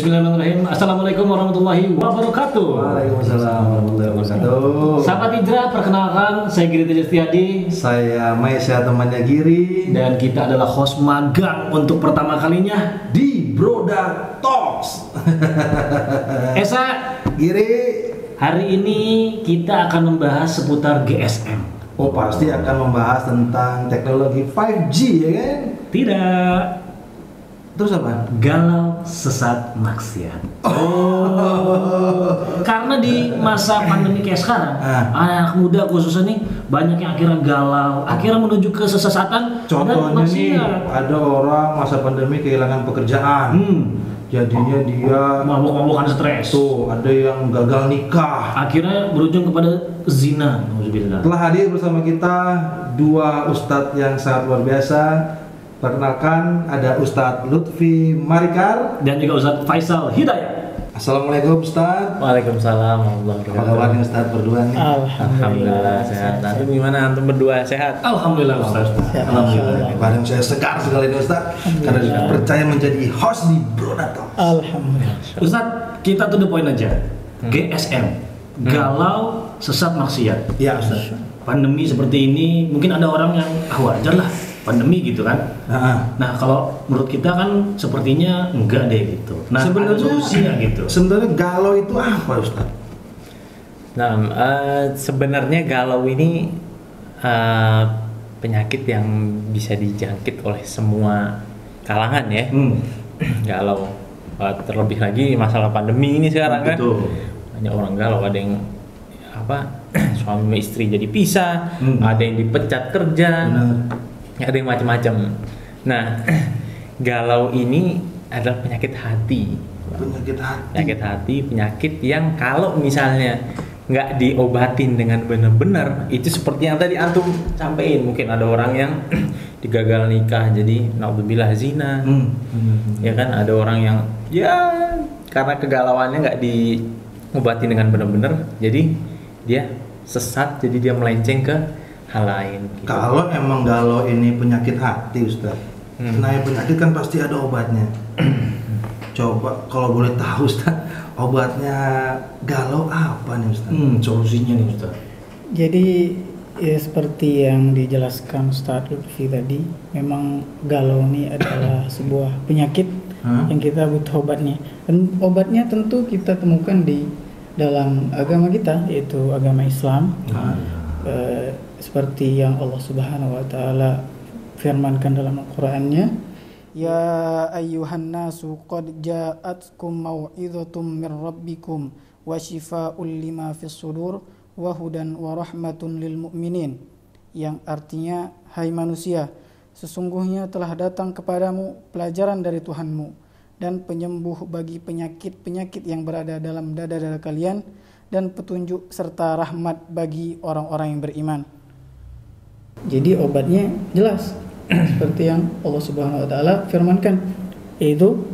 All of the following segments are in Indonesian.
Bismillahirrahmanirrahim. Assalamualaikum warahmatullahi wabarakatuh. Waalaikumsalam warahmatullahi wabarakatuh. Sahabat Hijrah, perkenalkan saya Giri Tejastiadi. Saya Maisha temannya Giri. Dan kita adalah host magang untuk pertama kalinya di Broda Talks. Esa, Giri, hari ini kita akan membahas seputar GSM. oh pasti akan membahas tentang teknologi 5G ya kan? Tidak. Terus apa? Galau, sesat, maksiat. Karena di masa pandemi kayak sekarang, anak muda khususnya nih banyak yang akhirnya galau, akhirnya menuju ke sesesatan. Contohnya dan nih, ada orang masa pandemi kehilangan pekerjaan. Jadinya dia mabuk-mabukan stres. Tuh, ada yang gagal nikah. Akhirnya berujung kepada zina. Telah hadir bersama kita dua ustadz yang sangat luar biasa. Perkenalkan, ada Ustadz Lutfi Marikar dan juga Ustadz Faisal Hidayat. Assalamualaikum Ustadz. Waalaikumsalam warahmatullahi Apa kabar nih Ustadz berdua nih? Alhamdulillah sehat. Nanti gimana antum berdua sehat? Alhamdulillah Ustadz. Alhamdulillah. Badan saya segar sekali nih Ustadz karena sudah percaya menjadi host di Broda Talks. Alhamdulillah. Ustadz, kita to the point aja. GSM, galau, sesat, maksiat. Ya Ustadz. Pandemi seperti ini, mungkin ada orang yang wajar lah pandemi gitu kan. Nah kalau menurut kita kan sepertinya enggak deh gitu. Nah sebenarnya solusinya gitu. Sebenarnya galau itu apa Ustaz? Nah, sebenarnya galau ini penyakit yang bisa dijangkit oleh semua kalangan ya. Galau, terlebih lagi masalah pandemi ini sekarang kan. Banyak orang galau, ada yang suami istri jadi pisah, ada yang dipecat kerja. Ada yang macam-macam. Nah, galau ini adalah penyakit hati. Penyakit yang kalau misalnya nggak diobatin dengan benar-benar, itu seperti yang tadi antum sampein. Mungkin ada orang yang digagal nikah, jadi naudzubillah zina. Ya kan, ada orang yang ya karena kegalauannya nggak diobatin dengan benar-benar, jadi dia sesat, jadi dia melenceng ke hal lain gitu. Kalau emang galau ini penyakit hati Ustaz, nah penyakit kan pasti ada obatnya. Coba kalau boleh tahu Ustaz, obatnya galau apa nih Ustaz? Solusinya nih Ustaz. Jadi ya seperti yang dijelaskan Ustaz Lutfi tadi, memang galau ini adalah sebuah penyakit yang kita butuh obatnya. Dan obatnya tentu kita temukan di dalam agama kita, yaitu agama Islam. Seperti yang Allah Subhanahu wa taala firmankan dalam Al-Qur'annya, ya ayyuhan nasu qad ja'atkum mau'izatum mir rabbikum wa shifaa'un lima fis sudur wa hudan wa rahmatun lil mu'minin, yang artinya, hai manusia, sesungguhnya telah datang kepadamu pelajaran dari Tuhanmu dan penyembuh bagi penyakit-penyakit yang berada dalam dada-dada kalian, dan petunjuk serta rahmat bagi orang-orang yang beriman. Jadi obatnya jelas seperti yang Allah Subhanahu wa taala firmankan, yaitu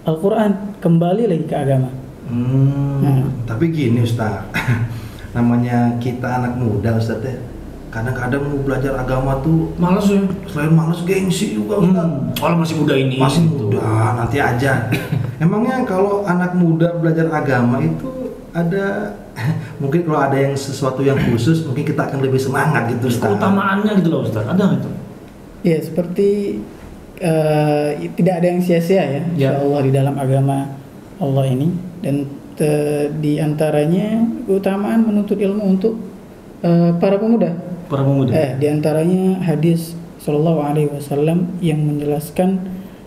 Al-Qur'an. Kembali lagi ke agama. Tapi gini Ustaz, namanya kita anak muda Ustaz ya, kadang-kadang mau belajar agama tuh Males ya. Selain males, gengsi juga Ustaz. Kalau masih muda ini. Masih muda, nanti aja. Emangnya kalau anak muda belajar agama itu ada mungkin kalau ada yang sesuatu yang khusus, mungkin kita akan lebih semangat gitu Ustaz. Keutamaannya gitu loh Ustaz, ada nggak itu? Ya seperti tidak ada yang sia-sia ya, insyaallah di dalam agama Allah ini. Dan di antaranya keutamaan menuntut ilmu untuk para pemuda. Di antaranya hadis Sallallahu Alaihi Wasallam yang menjelaskan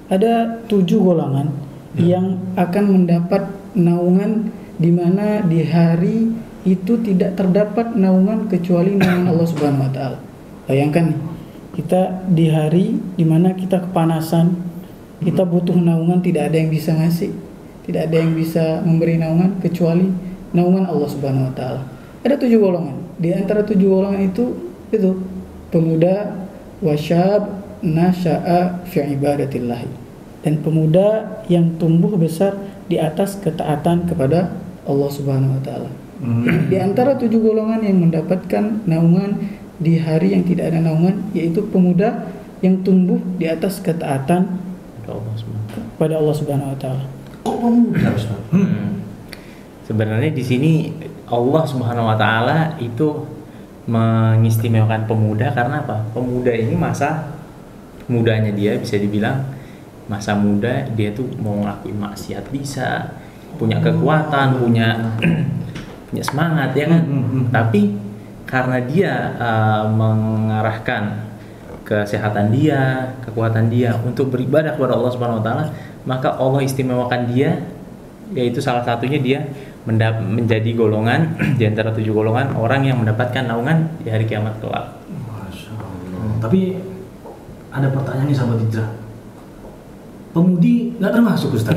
ada 7 golongan yang akan mendapat naungan, di mana di hari itu tidak terdapat naungan kecuali naungan Allah Subhanahu wa taala. Bayangkan kita di hari di mana kita kepanasan, kita butuh naungan, tidak ada yang bisa ngasih, tidak ada yang bisa memberi naungan kecuali naungan Allah Subhanahu wa taala. Ada 7 golongan. Di antara 7 golongan itu pemuda wasyab nasya'a fi ibadatillah, dan pemuda yang tumbuh besar di atas ketaatan kepada Allah Subhanahu wa taala. Di antara 7 golongan yang mendapatkan naungan di hari yang tidak ada naungan, yaitu pemuda yang tumbuh di atas ketaatan kepada Allah Subhanahu wa taala. Kok kok pemuda Ustaz? Sebenarnya di sini Allah Subhanahu wa taala itu mengistimewakan pemuda karena apa? Pemuda ini masa mudanya dia bisa dibilang masa muda dia tuh mau ngelakuin maksiat bisa, punya kekuatan, punya semangat ya kan. Tapi karena dia mengarahkan kesehatan dia, kekuatan dia untuk beribadah kepada Allah Subhanahu wa taala, maka Allah istimewakan dia, yaitu salah satunya dia menjadi golongan di antara 7 golongan orang yang mendapatkan naungan di hari kiamat kelak. Masya Allah. Tapi ada pertanyaan nih sahabat hijrah. Pemudi nggak termasuk Ustaz?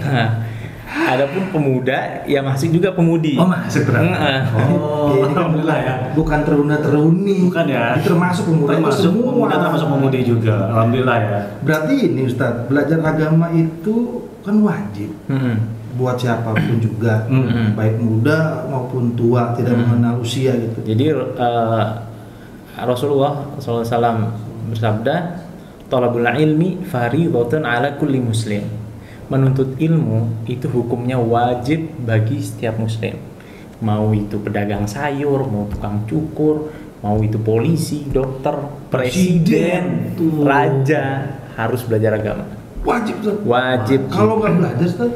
Adapun pemuda ya masih juga pemudi. Oh masuk berarti. Ini kan Alhamdulillah ya. Bukan teruni. Bukan ya. Itu termasuk pemuda. Termasuk pemuda, termasuk pemudi juga. Alhamdulillah ya. Berarti ini Ustaz, belajar agama itu kan wajib. Buat siapapun juga, baik muda maupun tua, tidak mengenal usia gitu. Jadi Rasulullah SAW bersabda, "Thalabul ilmi fardhatun ala kulli muslim." Menuntut ilmu itu hukumnya wajib bagi setiap muslim. Mau itu pedagang sayur, mau tukang cukur, mau itu polisi, dokter, presiden, raja, harus belajar agama. Wajib Ustaz. Wajib. Kalau nggak belajar Ustaz,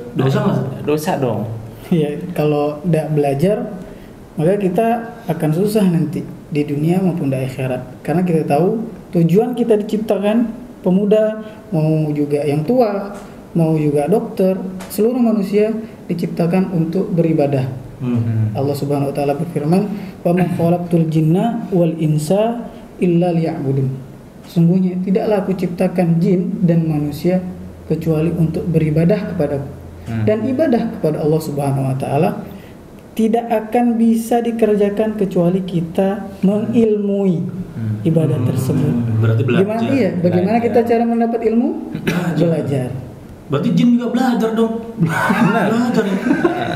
Dosa dong. Ya, kalau tidak belajar maka kita akan susah nanti di dunia maupun di akhirat. Karena kita tahu tujuan kita diciptakan pemuda, mau juga yang tua, mau juga dokter, seluruh manusia diciptakan untuk beribadah. Allah Subhanahu wa taala berfirman, "Wa ma khalaqtul jinna wal insa illa liya'budun." Sungguhnya tidaklah aku ciptakan jin dan manusia kecuali untuk beribadah kepadaku. Dan ibadah kepada Allah Subhanahu wa taala tidak akan bisa dikerjakan kecuali kita mengilmui ibadah tersebut. Berarti belajar. Bagaimana kita cara mendapat ilmu? Belajar. Berarti jin juga belajar dong. Belajar ya.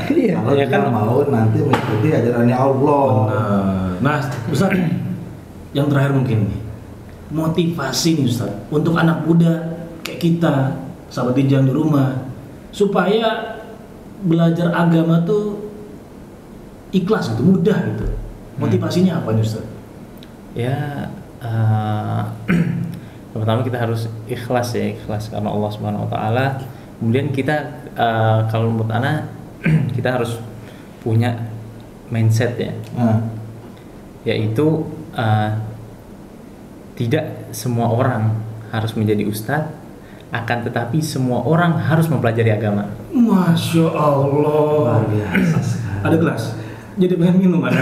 Iya. kalau Ya dia kan? mau nanti mengikuti ajarannya Allah. Nah, Ustaz, yang terakhir mungkin nih, motivasi nih Ustaz untuk anak muda kayak kita, sahabat hijrah di rumah, supaya belajar agama tuh ikhlas gitu, mudah gitu. Motivasinya apa nih Ustaz? Ya, pertama kita harus ikhlas karena Allah Subhanahu wa taala. Kemudian kita kalau menurut ana kita harus punya mindset ya. Yaitu tidak semua orang harus menjadi ustadz, akan tetapi semua orang harus mempelajari agama. Masya Allah. Luar biasa sekali. Ada gelas. Jadi pengen minum ada.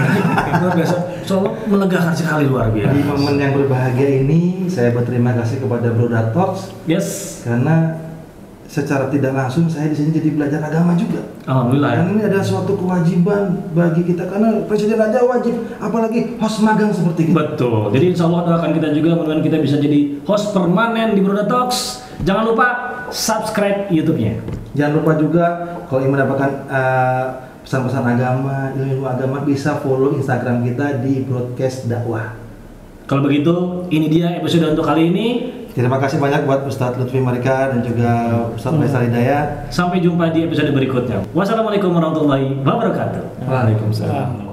Luar biasa. Soalnya melegakan sekali, luar biasa. Di momen yang berbahagia ini, saya berterima kasih kepada Bro Datox. Yes. Karena secara tidak langsung saya di sini jadi belajar agama juga. Alhamdulillah. Dan ini ada suatu kewajiban bagi kita karena presiden aja wajib, apalagi host magang seperti kita. Betul. Jadi insya Allah doakan kita juga mudah-mudahan kita bisa jadi host permanen di Broda Talks. Jangan lupa subscribe YouTube-nya. Jangan lupa juga kalau ingin mendapatkan pesan-pesan agama, ilmu agama, bisa follow Instagram kita di Broadcast Dakwah. Kalau begitu, ini dia episode untuk kali ini. Terima kasih banyak buat Ustadz Lutfi Marika dan juga Ustadz Faisal Hidayat. Sampai jumpa di episode berikutnya. Wassalamualaikum warahmatullahi wabarakatuh. Waalaikumsalam.